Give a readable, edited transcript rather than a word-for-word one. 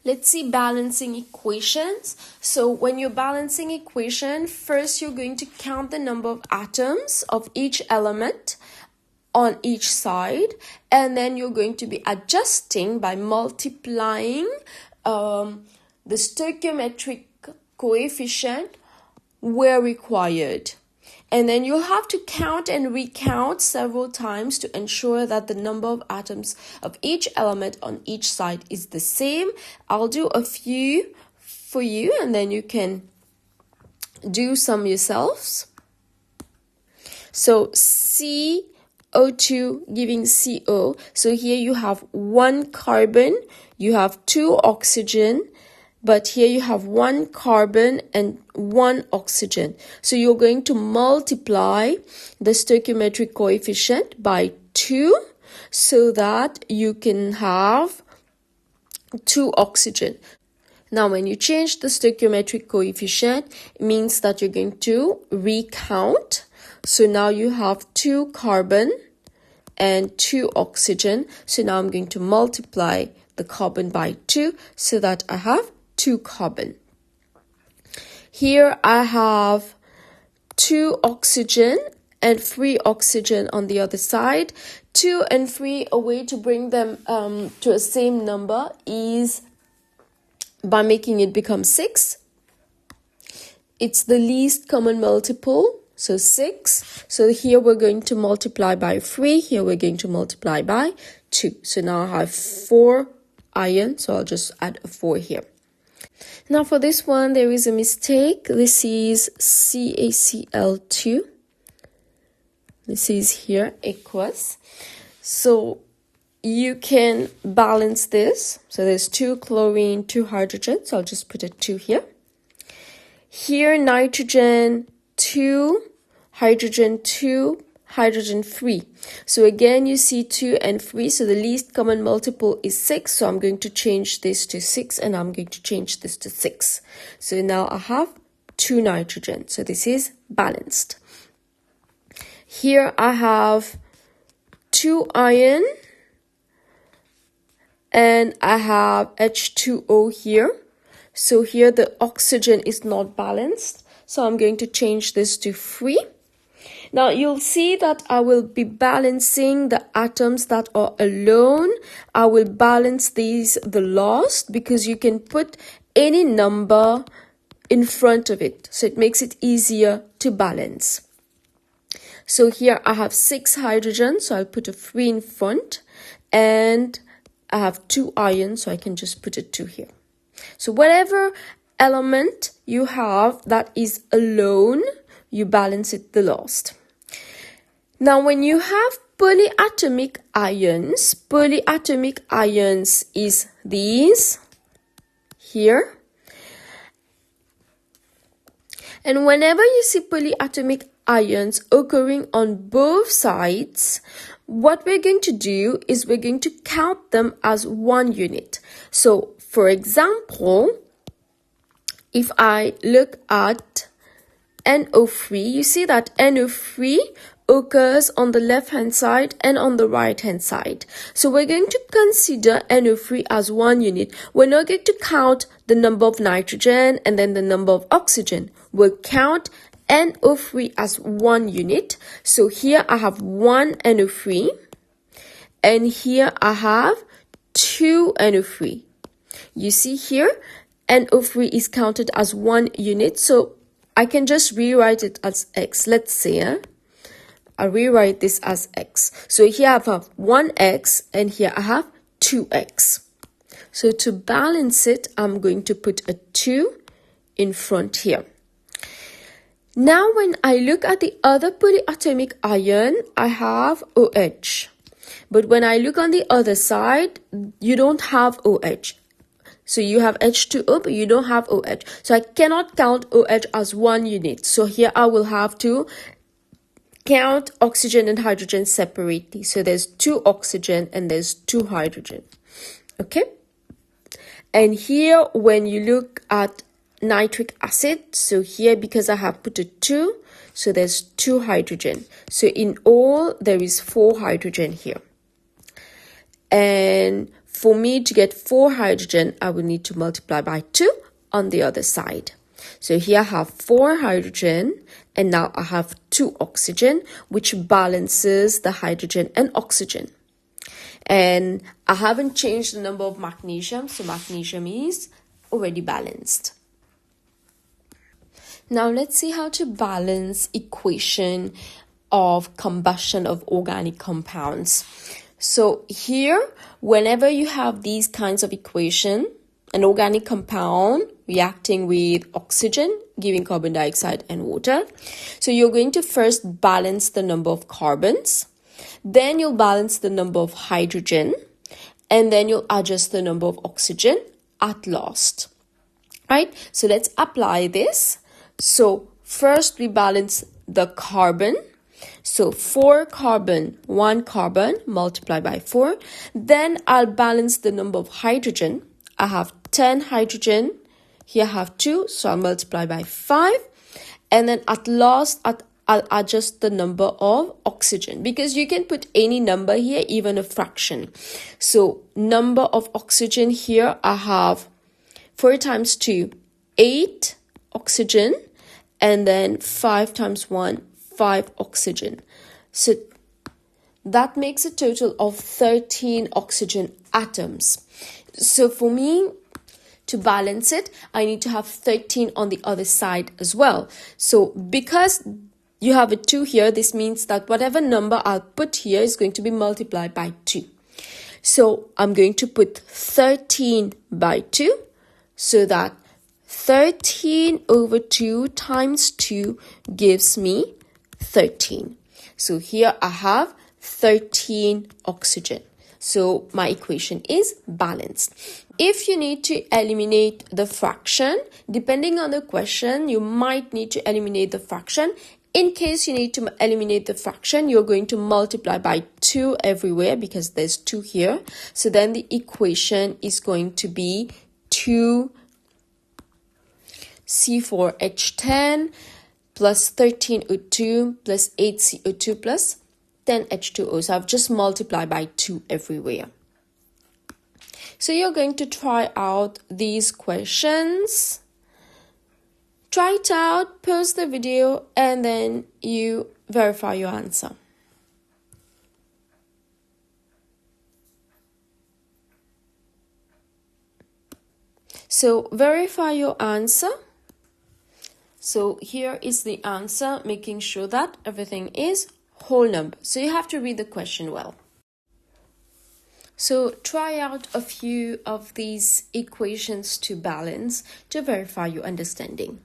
Let's see balancing equations. So when you're balancing equation, first you're going to count the number of atoms of each element on each side, and then you're going to be adjusting by multiplying the stoichiometric coefficient where required. And then you'll have to count and recount several times to ensure that the number of atoms of each element on each side is the same. I'll do a few for you and then you can do some yourselves. So CO2 giving CO. So here you have 1 carbon, you have 2 oxygen, but here you have 1 carbon and 1 oxygen. So you're going to multiply the stoichiometric coefficient by 2 so that you can have 2 oxygen. Now, when you change the stoichiometric coefficient, it means that you're going to recount. So now you have 2 carbon and 2 oxygen. So now I'm going to multiply the carbon by 2 so that I have 2 carbon. Here I have 2 oxygen and 3 oxygen on the other side. 2 and 3, a way to bring them to a same number is by making it become 6. It's the least common multiple, so 6. So here we're going to multiply by 3. Here we're going to multiply by 2. So now I have 4 iron, so I'll just add a 4 here. Now for this one, there is a mistake. This is CaCl2. This is here, aqueous. So you can balance this. So there's 2 chlorine, 2 hydrogen. So I'll just put a 2 here. Here, nitrogen 2, hydrogen 2, hydrogen 3. So again, you see 2 and 3. So the least common multiple is 6. So I'm going to change this to 6 and I'm going to change this to 6. So now I have 2 nitrogen. So this is balanced. Here I have 2 iron and I have H2O here. So here the oxygen is not balanced. So I'm going to change this to 3. Now you'll see that I will be balancing the atoms that are alone. I will balance these the last because you can put any number in front of it. So it makes it easier to balance. So here I have 6 hydrogen, so I'll put a 3 in front. And I have 2 iron, so I can just put a 2 here. So whatever element you have that is alone, you balance it the last. Now, when you have polyatomic ions is these here. And whenever you see polyatomic ions occurring on both sides, what we're going to do is we're going to count them as 1 unit. So, for example, if I look at NO3, you see that NO3 occurs on the left-hand side and on the right-hand side. So we're going to consider NO3 as 1 unit. We're not going to count the number of nitrogen and then the number of oxygen. We'll count NO3 as 1 unit. So here I have 1 NO3 and here I have 2 NO3. You see here, NO3 is counted as 1 unit. So I can just rewrite it as X. Let's say I rewrite this as X. So here I have 1X and here I have 2X. So to balance it, I'm going to put a 2 in front here. Now when I look at the other polyatomic ion, I have OH. But when I look on the other side, you don't have OH. So you have H2O, but you don't have OH. So I cannot count OH as 1 unit. So here I will have to count oxygen and hydrogen separately. So there's 2 oxygen and there's 2 hydrogen. Okay? And here, when you look at nitric acid, so here, because I have put a 2, so there's 2 hydrogen. So in all, there is 4 hydrogen here. And For me to get 4 hydrogen, I will need to multiply by 2 on the other side. So here I have 4 hydrogen and now I have 2 oxygen, which balances the hydrogen and oxygen. And I haven't changed the number of magnesium, so magnesium is already balanced. Now let's see how to balance equation of combustion of organic compounds. So here, whenever you have these kinds of equation, an organic compound reacting with oxygen, giving carbon dioxide and water. So you're going to first balance the number of carbons, then you'll balance the number of hydrogen, and then you'll adjust the number of oxygen at last. Right? So let's apply this. So first we balance the carbon. So 4 carbon, 1 carbon, multiply by 4. Then I'll balance the number of hydrogen. I have 10 hydrogen. Here I have 2, so I'll multiply by 5. And then at last, I'll adjust the number of oxygen, because you can put any number here, even a fraction. So number of oxygen here, I have 4 times 2, 8 oxygen. And then 5 times 1, 5 oxygen. So that makes a total of 13 oxygen atoms. So for me to balance it, I need to have 13 on the other side as well. So because you have a 2 here, this means that whatever number I'll put here is going to be multiplied by 2. So I'm going to put 13 by 2, so that 13 over 2 times 2 gives me 13. So here I have 13 oxygen. So my equation is balanced. If you need to eliminate the fraction, depending on the question, you might need to eliminate the fraction. In case you need to eliminate the fraction, you're going to multiply by 2 everywhere because there's 2 here. So then the equation is going to be 2 C4H10 plus 13O2 plus 8CO2 plus 10H2O. So I've just multiplied by 2 everywhere. So you're going to try out these questions. Try it out, pause the video, and then you verify your answer. So verify your answer. So here is the answer, making sure that everything is whole number. So you have to read the question well. So try out a few of these equations to balance to verify your understanding.